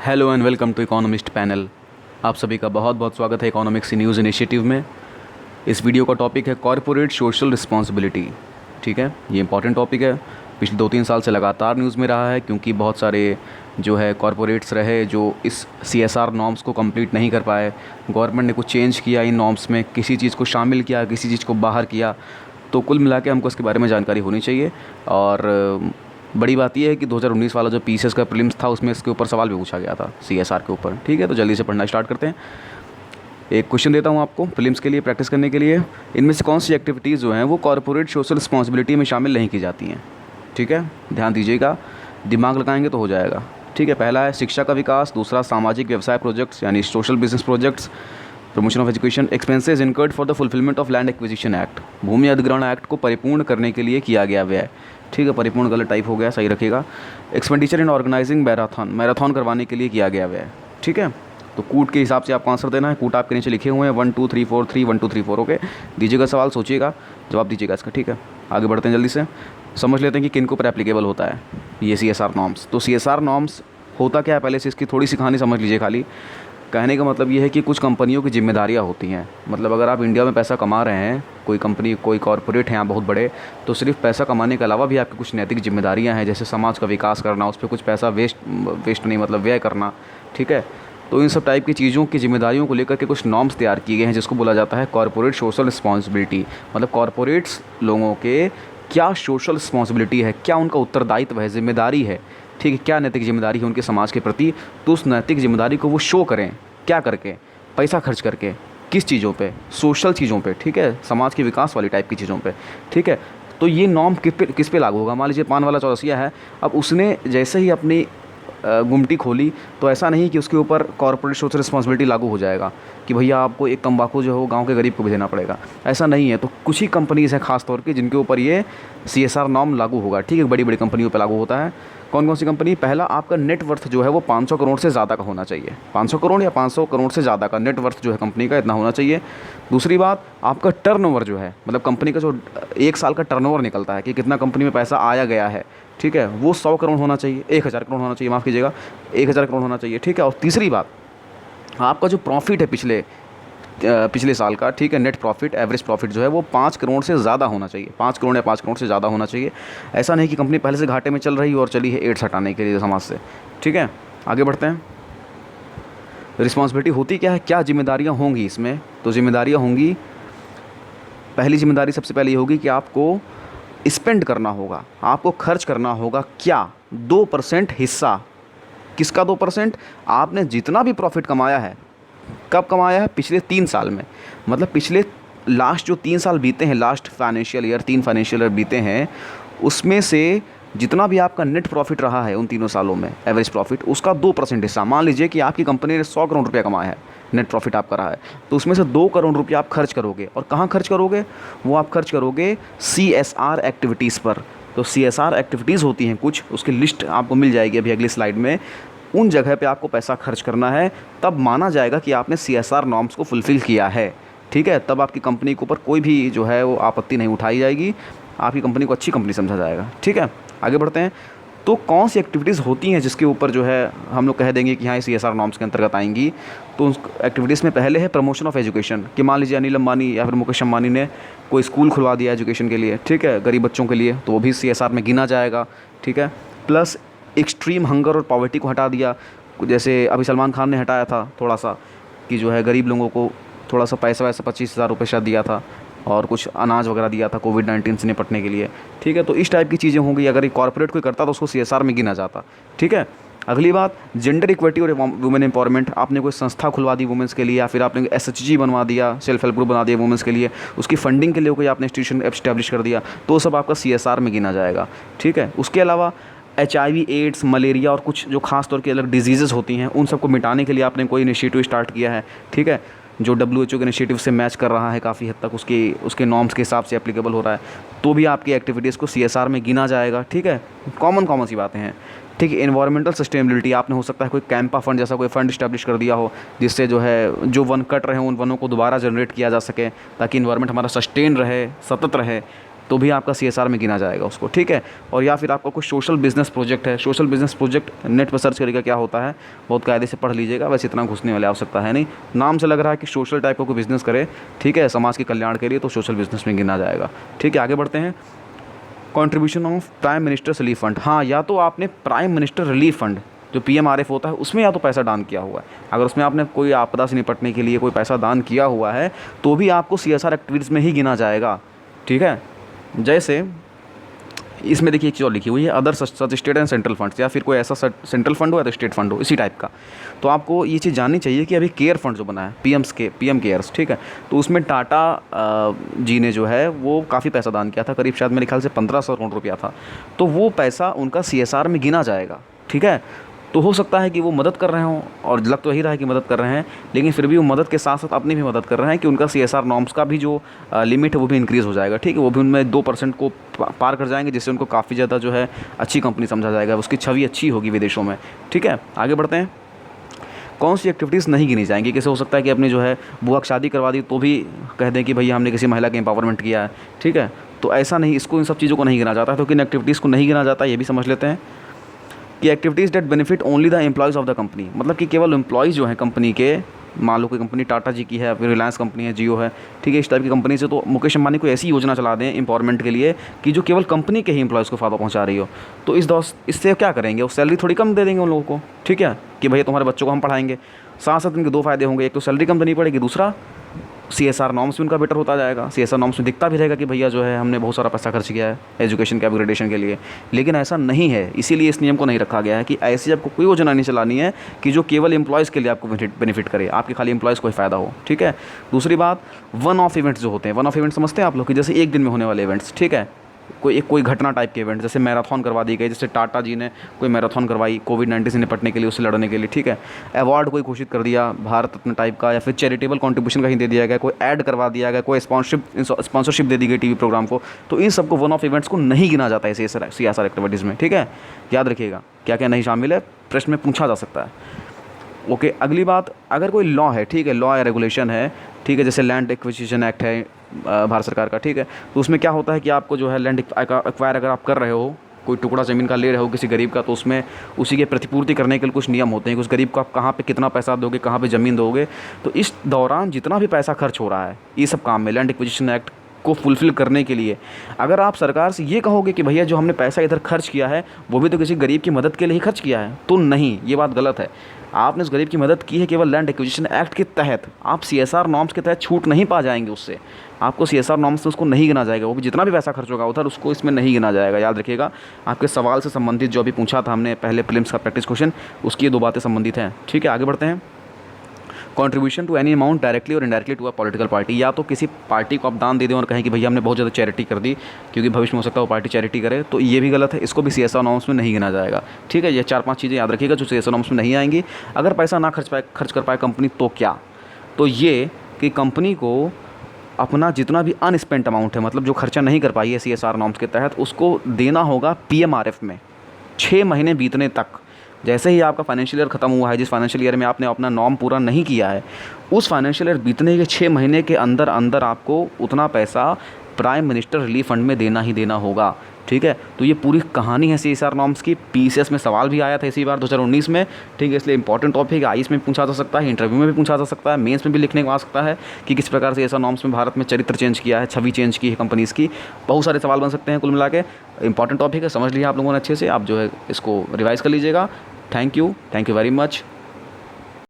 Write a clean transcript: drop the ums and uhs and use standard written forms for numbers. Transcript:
Hello and welcome to economist panel. आप सभी का बहुत बहुत स्वागत है इकोनॉमिक्स न्यूज़ इनिशिएटिव में। इस वीडियो का टॉपिक है कॉरपोरेट सोशल रिस्पॉन्सिबिलिटी। ठीक है, ये इंपॉर्टेंट टॉपिक है, पिछले 2-3 साल से लगातार न्यूज़ में रहा है, क्योंकि बहुत सारे जो है कॉरपोरेट्स रहे जो इस CSR नॉर्म्स को कंप्लीट नहीं कर पाए। गवर्नमेंट ने कुछ चेंज किया इन नॉर्म्स में, किसी चीज़ को शामिल किया, किसी चीज़ को बाहर किया। तो कुल मिला के हमको इसके बारे में जानकारी होनी चाहिए। और बड़ी बात यह है कि 2019 वाला जो PCS का प्रीलिम्स था उसमें इसके ऊपर सवाल भी पूछा गया था CSR के ऊपर। ठीक है, तो जल्दी से पढ़ना स्टार्ट करते हैं। एक क्वेश्चन देता हूं आपको प्रीलिम्स के लिए प्रैक्टिस करने के लिए। इनमें से कौन सी एक्टिविटीज़ जो हैं वो कॉर्पोरेट सोशल रिस्पॉन्सिबिलिटी में शामिल नहीं की जाती हैं? ठीक है, ध्यान दीजिएगा, दिमाग लगाएंगे तो हो जाएगा। ठीक है, पहला है शिक्षा का विकास, दूसरा सामाजिक व्यवसाय प्रोजेक्ट्स यानी social business projects, promotion of education, expenses incurred for the fulfilment of land acquisition act, भूमि अधिग्रहण एक्ट को परिपूर्ण करने के लिए किया गया व्यय। ठीक है, परिपूर्ण गलत टाइप हो गया, सही रखिएगा। एक्सपेंडिचर इन ऑर्गेनाइजिंग मैराथन करवाने के लिए किया गया व्यय। ठीक है, तो कूट के हिसाब से आपको आंसर देना है। कूट आपके नीचे लिखे हुए हैं 1 2 3 4 3 1 2 3 4। ओके, दीजिएगा सवाल, सोचिएगा, जवाब दीजिएगा इसका। ठीक है, आगे बढ़ते हैं, जल्दी से समझ लेते हैं कि किन को पर एप्लीकेबल होता है ये CSR नॉर्म्स। तो CSR नॉर्म्स होता क्या है, पहले से इसकी थोड़ी सी कहानी समझ लीजिए। खाली कहने का मतलब ये है कि कुछ कंपनियों की जिम्मेदारियाँ होती हैं। मतलब अगर आप इंडिया में पैसा कमा रहे हैं, कोई कंपनी, कोई कॉरपोरेट हैं यहाँ बहुत बड़े, तो सिर्फ पैसा कमाने के अलावा भी आपकी कुछ नैतिक जिम्मेदारियाँ हैं, जैसे समाज का विकास करना, उस पर कुछ पैसा वेस्ट नहीं मतलब व्यय करना। ठीक है, तो इन सब टाइप की चीज़ों की जिम्मेदारियों को लेकर के कुछ नॉर्म्स तैयार किए गए हैं, जिसको बोला जाता है कॉरपोरेट सोशल रिस्पॉन्सिबिलिटी। मतलब कॉरपोरेट्स लोगों के क्या सोशल रिस्पॉन्सिबिलिटी है, क्या उनका उत्तरदायित्व है, जिम्मेदारी है। ठीक है, क्या नैतिक जिम्मेदारी है उनके समाज के प्रति, तो उस नैतिक जिम्मेदारी को वो शो करें। क्या करके? पैसा खर्च करके। किस चीज़ों पे? सोशल चीज़ों पे। ठीक है, समाज के विकास वाली टाइप की चीज़ों पे। ठीक है, तो ये नॉर्म किस पे लागू होगा? मान लीजिए पान वाला चौरसिया है, अब उसने जैसे ही अपनी गुमटी खोली, तो ऐसा नहीं कि उसके ऊपर कॉर्पोरेट सोशल रिस्पॉन्सिबिलिटी लागू हो जाएगा कि भैया आपको एक तंबाकू जो है गांव के गरीब को भी देना पड़ेगा। ऐसा नहीं है। तो कुछ ही कंपनीज़ हैं खास तौर के जिनके ऊपर ये CSR नॉर्म लागू होगा। ठीक है, बड़ी बड़ी कंपनियों पर लागू होता है। कौन कौन सी कंपनी? पहला, आपका नेटवर्थ जो है वो 500 करोड़ से ज़्यादा का होना चाहिए। 500 करोड़ या 500 करोड़ से ज़्यादा का नेटवर्थ जो है कंपनी का, इतना होना चाहिए। दूसरी बात, आपका टर्नओवर जो है, मतलब कंपनी का जो एक साल का टर्नओवर निकलता है कि कितना कंपनी में पैसा आया गया है, ठीक है, वो 100 करोड़ होना चाहिए, 1000 करोड़ होना चाहिए, माफ़ कीजिएगा, 1000 करोड़ होना चाहिए। ठीक है, और तीसरी बात, आपका जो प्रॉफिट है पिछले साल का, ठीक है, नेट प्रॉफिट, एवरेज प्रॉफिट जो है वो 5 करोड़ से ज़्यादा होना चाहिए। 5 करोड़ या 5 करोड़ से ज़्यादा होना चाहिए। ऐसा नहीं कि कंपनी पहले से घाटे में चल रही और चली है एड्स हटाने के लिए समाज से। ठीक है, आगे बढ़ते हैं। रिस्पॉन्सिबिलिटी होती क्या है, क्या जिम्मेदारियाँ होंगी इसमें? तो जिम्मेदारियाँ होंगी, पहली जिम्मेदारी सबसे पहले ये होगी कि आपको स्पेंड करना होगा, आपको खर्च करना होगा। क्या? 2% हिस्सा। किसका 2%? आपने जितना भी प्रॉफिट कमाया है, कब कमाया है? पिछले 3 साल में। मतलब पिछले लास्ट जो 3 साल बीते हैं, last financial year, 3 financial year बीते हैं, उसमें से जितना भी आपका नेट प्रॉफिट रहा है उन तीनों सालों में, एवरेज प्रॉफिट, उसका 2% हिस्सा। मान लीजिए कि आपकी कंपनी ने 100 करोड़ रुपया कमाया है, नेट प्रॉफिट आपका रहा है, तो उसमें से 2 करोड़ रुपया आप खर्च करोगे। और कहाँ खर्च करोगे? वो आप खर्च करोगे CSR एक्टिविटीज़ पर। तो CSR एक्टिविटीज़ होती हैं कुछ, उसकी लिस्ट आपको मिल जाएगी अभी अगली स्लाइड में। उन जगह पे आपको पैसा खर्च करना है, तब माना जाएगा कि आपने CSR नॉर्म्स को फुलफ़िल किया है। ठीक है, तब आपकी कंपनी के ऊपर कोई भी जो है वो आपत्ति नहीं उठाई जाएगी, आपकी कंपनी को अच्छी कंपनी समझा जाएगा। ठीक है, आगे बढ़ते हैं। तो कौन सी एक्टिविटीज़ होती हैं जिसके ऊपर जो है हम लोग कह देंगे कि हाँ, CSR नॉर्म्स के अंतर्गत आएंगी? तो उस एक्टिविटीज़ में पहले है प्रमोशन ऑफ एजुकेशन, कि मान लीजिए अनिल अंबानी या फिर मुकेश अंबानी ने कोई स्कूल खुलवा दिया एजुकेशन के लिए, ठीक है, गरीब बच्चों के लिए, तो वो भी CSR में गिना जाएगा। ठीक है, प्लस एक्सट्रीम हंगर और पॉवर्टी को हटा दिया, जैसे अभी सलमान खान ने हटाया था थोड़ा सा, कि जो है गरीब लोगों को थोड़ा सा पैसा 25,000 रुपये शायद दिया था, और कुछ अनाज वगैरह दिया था कोविड-19 से निपटने के लिए। ठीक है, तो इस टाइप की चीज़ें होंगी। अगर ये कॉर्पोरेट कोई करता तो उसको CSR में गिना जाता। ठीक है, अगली बात, जेंडर इक्विटी और वुमेन एम्पावरमेंट। आपने कोई संस्था खुलवा दी वुमेंस के लिए, या फिर आपने SHG बनवा दिया, सेल्फ हेल्प ग्रुप बना दिया वुमेंस के लिए, उसकी फंडिंग के लिए कोई आपने इंस्टीट्यूशन एस्टैब्लिश कर दिया, तो सब आपका CSR में गिना जाएगा। ठीक है, उसके अलावा HIV, एड्स, मलेरिया और कुछ जो खास तौर की अलग डिजीज़ेज़ होती हैं, उन सबको मिटाने के लिए आपने कोई इनिशिएटिव स्टार्ट किया है। ठीक है, जो WHO के इनिशिएटिव से मैच कर रहा है काफ़ी हद तक, उसके नॉर्म्स के हिसाब से एप्लीकेबल हो रहा है, तो भी आपकी एक्टिविटीज़ को CSR में गिना जाएगा। ठीक है, कॉमन सी बातें हैं। ठीक है, एनवायरमेंटल सस्टेनेबिलिटी, आपने हो सकता है कोई कैंपा फंड जैसा कोई फंड इस्टेब्लिश कर दिया हो, जिससे जो है जो वन कट रहे हैं उन वनों को दोबारा जनरेट किया जा सके, ताकि इन्वायरमेंट हमारा सस्टेन रहे, सतत रहे। तो भी आपका CSR में गिना जाएगा उसको, ठीक है। और या फिर आपका कोई सोशल बिज़नेस प्रोजेक्ट है, सोशल बिज़नेस प्रोजेक्ट नेट पर सर्च करिएगा क्या होता है, बहुत कायदे से पढ़ लीजिएगा, वैसे इतना घुसने वाली आवश्यकता है नहीं। नाम से लग रहा है कि सोशल टाइप का कोई बिज़नेस करे, ठीक है, समाज के कल्याण के लिए, तो सोशल बिज़नेस में गिना जाएगा, ठीक है। आगे बढ़ते हैं। Contribution of prime ministers relief fund, हाँ, या तो आपने प्राइम मिनिस्टर रिलीफ फंड जो PMRF होता है उसमें या तो पैसा दान किया हुआ है। अगर उसमें आपने कोई आपदा से निपटने के लिए कोई पैसा दान किया हुआ है तो भी आपको CSR एक्टिविटीज़ में ही गिना जाएगा, ठीक है। जैसे इसमें देखिए एक चीज़ और लिखी हुई है, other such state and central funds, या फिर कोई ऐसा सेंट्रल फंड हो या तो स्टेट फंड हो इसी टाइप का। तो आपको ये चीज़ जाननी चाहिए कि अभी केयर फंड जो बना है PM केयर्स, ठीक है, तो उसमें टाटा जी ने जो है वो काफ़ी पैसा दान किया था, करीब शायद मेरे ख्याल से 1500 करोड़ रुपया था। तो वो पैसा उनका CSR में गिना जाएगा, ठीक है। तो हो सकता है कि वो मदद कर रहे हों, और लग तो यही रहा है कि मदद कर रहे हैं, लेकिन फिर भी वो मदद के साथ साथ अपनी भी मदद कर रहे हैं कि उनका CSR नॉर्म्स का भी जो लिमिट है वो भी इंक्रीज़ हो जाएगा, ठीक है। वो भी उनमें 2% को पार कर जाएंगे, जिससे उनको काफ़ी ज़्यादा जो है अच्छी कंपनी समझा जाएगा, उसकी छवि अच्छी होगी विदेशों में, ठीक है। आगे बढ़ते हैं। कौन सी एक्टिविटीज़ नहीं गिनी जाएंगी? कैसे हो सकता है कि अपनी जो है बुआ की शादी करवा दी तो भी कह दें कि भैया हमने किसी महिला का एम्पावरमेंट किया है, ठीक है। तो ऐसा नहीं, इसको इन सब चीज़ों को नहीं गिना जाता है। तो किन एक्टिविटीज़ को नहीं गिना जाता है ये भी समझ लेते हैं कि activities that benefit only the employees of the company, मतलब कि केवल एम्प्लॉयज़ जो हैं कंपनी के, मान लो कोई कंपनी टाटा जी की है, फिर रिलायंस कंपनी है, जियो है, ठीक है, इस टाइप की कंपनी से तो मुकेश अंबानी कोई ऐसी योजना चला दें एम्पावरमेंट के लिए कि जो केवल कंपनी के ही एम्प्लॉयज़ को फ़ायदा पहुंचा रही हो, तो इससे क्या करेंगे, वो सैलरी थोड़ी कम दे देंगे उन लोगों को, ठीक है, कि भैया तुम्हारे बच्चों को हम पढ़ाएंगे। साथ साथ इनके 2 फ़ायदे होंगे, एक तो सैलरी कम देनी पड़ेगी, दूसरा CSR नॉर्म्स भी उनका बेटर होता जाएगा। CSR नॉर्म्स में दिखता भी रहेगा कि भैया जो है हमने बहुत सारा पैसा खर्च किया है एजुकेशन के अपग्रेडेशन के लिए। लेकिन ऐसा नहीं है, इसीलिए इस नियम को नहीं रखा गया है कि ऐसी आपको कोई योजना नहीं चलानी है कि जो केवल एम्प्लॉयज़ के लिए आपको बेनिफिट करे, आपके खाली एम्प्लॉयज़ को ही फ़ायदा हो, ठीक है। दूसरी बात, वन ऑफ इवेंट्स जो होते हैं, वन ऑफ इवेंट समझते हैं आप लोग, कि जैसे एक दिन में होने वाले इवेंट्स, ठीक है, कोई घटना टाइप के इवेंट, जैसे मैराथन करवा दी गई, जैसे टाटा जी ने कोई मैराथन करवाई कोविड-19 से निपटने के लिए, उससे लड़ने के लिए, ठीक है। अवार्ड कोई घोषित कर दिया भारत रत्न टाइप का, या फिर चैरिटेबल कंट्रीब्यूशन कहीं दे दिया गया, कोई ऐड करवा दिया गया, कोई स्पॉन्सरशिप दे दी गई टीवी प्रोग्राम को, तो इन सबको वन ऑफ इवेंट्स को नहीं गिना जाता है CSR एक्टिविटीज़ में, ठीक है। याद रखिएगा क्या क्या नहीं शामिल है, प्रश्न में पूछा जा सकता है। ओके, अगली बात, अगर कोई लॉ है, ठीक है, लॉ या रेगुलेशन है, ठीक है, जैसे लैंड एक्विजिशन एक्ट है भारत सरकार का, ठीक है, तो उसमें क्या होता है कि आपको जो है लैंड एक्वायर अगर आप कर रहे हो, कोई टुकड़ा ज़मीन का ले रहे हो किसी गरीब का, तो उसमें उसी के प्रतिपूर्ति करने के लिए कुछ नियम होते हैं कि उस गरीब को आप कहाँ पे कितना पैसा दोगे, कहाँ पे ज़मीन दोगे। तो इस दौरान जितना भी पैसा खर्च हो रहा है ये सब काम में लैंड एक्विजिशन एक्ट को फुलफ़िल करने के लिए, अगर आप सरकार से ये कहोगे कि भैया जो हमने पैसा इधर खर्च किया है वो भी तो किसी गरीब की मदद के लिए ही खर्च किया है, तो नहीं, ये बात गलत है। आपने उस गरीब की मदद की है केवल लैंड एक्विजिशन एक्ट के तहत, आप CSR नॉर्म्स के तहत छूट नहीं पा जाएंगे, उससे आपको CSR नॉर्म्स से उसको नहीं गिना जाएगा, वो भी जितना भी पैसा खर्च होगा उधर उसको इसमें नहीं गिना जाएगा। याद रखिएगा, आपके सवाल से संबंधित जो अभी पूछा था हमने पहले प्रीलिम्स का प्रैक्टिस क्वेश्चन, उसकी ये 2 बातें संबंधित हैं, ठीक है। आगे बढ़ते हैं। Contribution to any amount directly और indirectly to a political party, या तो किसी पार्टी को आप दान दे दें और कहें कि भैया हमने बहुत ज़्यादा चैरिटी कर दी, क्योंकि भविष्य में हो सकता है वो पार्टी चैरिटी करे, तो ये भी गलत है, इसको भी CSR नॉर्म्स में नहीं गिना जाएगा, ठीक है। ये 4-5 चीज़ें याद रखिएगा जो CSR नॉर्म्स में नहीं आएंगी। अगर पैसा ना खर्च कर पाए कंपनी तो क्या, तो ये कि कंपनी को अपना जितना भी अनस्पेंट अमाउंट है, मतलब जो खर्चा नहीं कर पाई है CSR नॉर्म्स के तहत, उसको देना होगा PMRF में 6 महीने बीतने तक। जैसे ही आपका फाइनेंशियल ईयर ख़त्म हुआ है, जिस फाइनेंशियल ईयर में आपने अपना नॉर्म पूरा नहीं किया है, उस फाइनेंशियल ईयर बीतने के 6 महीने के अंदर अंदर आपको उतना पैसा प्राइम मिनिस्टर रिलीफ फंड में देना ही देना होगा, ठीक है। तो ये पूरी कहानी है CSR नॉर्म्स की। PCS में सवाल भी आया था इसी बार 2019 में, ठीक है, इसलिए इंपॉर्टेंट टॉपिक है, IAS में पूछा जा सकता है, इंटरव्यू में भी पूछा जा सकता है, मेंस में भी लिखने को आ सकता है कि किस प्रकार से CSR नॉर्म्स में भारत में चरित्र चेंज किया है, छवि चेंज की है कंपनीज़ की। बहुत सारे सवाल बन सकते हैं, कुल मिला के इंपॉर्टेंट टॉपिक है, समझ लिया आप लोगों ने अच्छे से, आप जो है इसको रिवाइज़ कर लीजिएगा। Thank you very much.